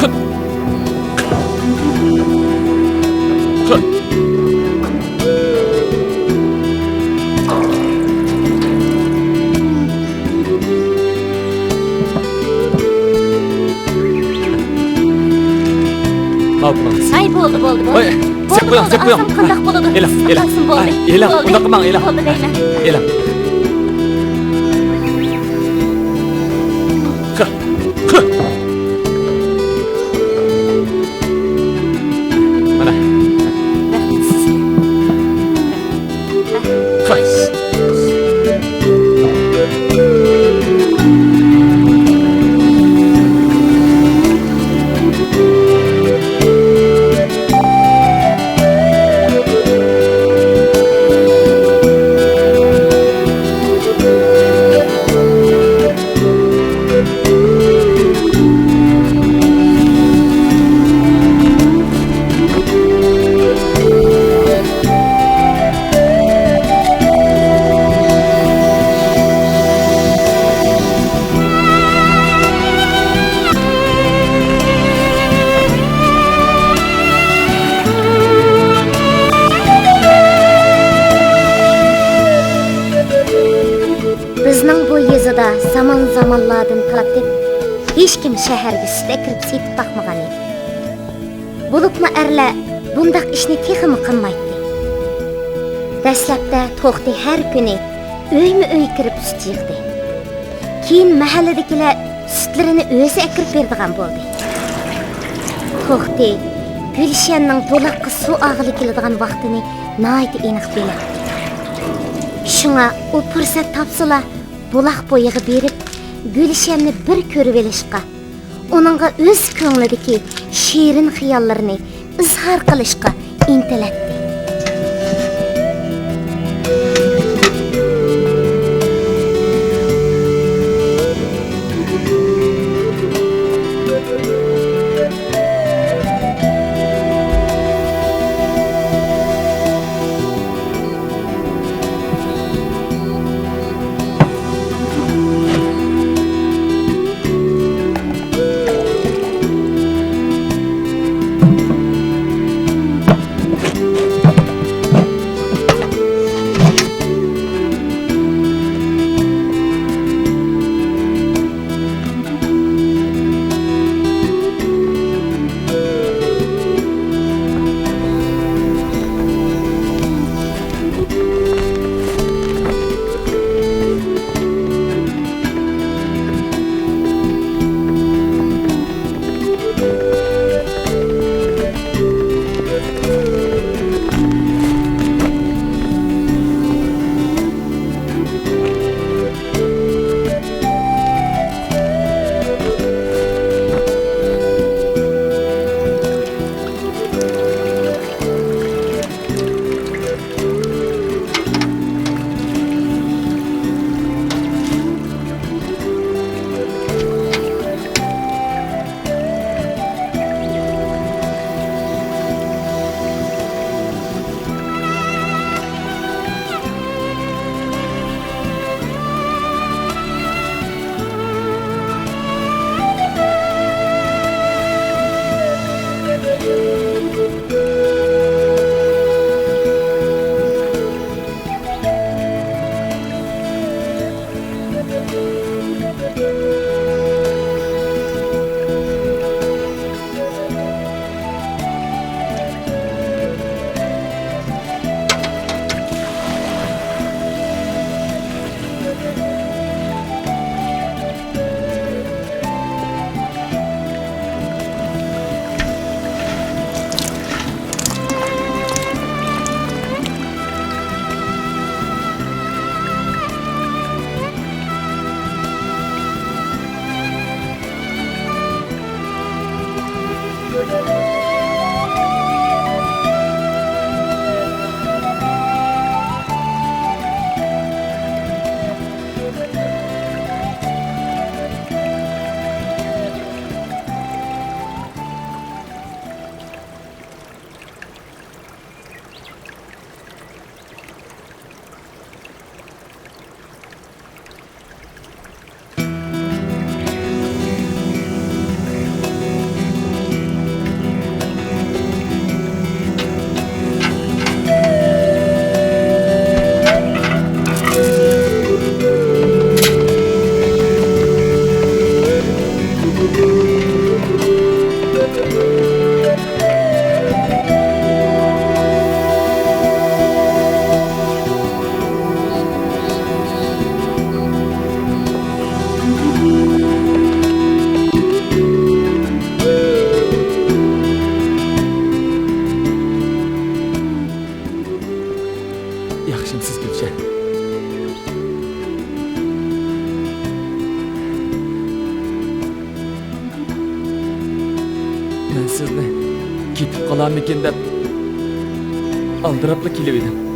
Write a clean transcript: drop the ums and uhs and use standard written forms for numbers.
Ay bo'ldi. Sep qo'ying. Qandoq bo'ladi? Elam. Bo'ldi. Elam, unda qilmang, elam. Bo'ldi deyman. Elam. Mana. Bizning bu yezida zaman-zamanlardan tortib hech kim shaharga sutga kirib setib boqmagan edi. Bo'libmi erlar bundaq ishni texmi qilmaydi. Dastlabda to'xti har kuni uyma-uy kirib sut yig'di. Keyin mahalladagilar sutlarini o'zi akirib beradigan bo'ldi. To'xti Gulshanning to'laqqa suv og'ili keladigan vaqtini nihoyat aniq biladi. Shunga u fursat topsala buloq bo'yiga berib Gulshanni bir ko'rib olishga, uningga o'z ko'nglidagi shirin xiyollarini izhor qilishga intiladi. Men sizni ketib qolarmikin deb aldirabla kelib edim.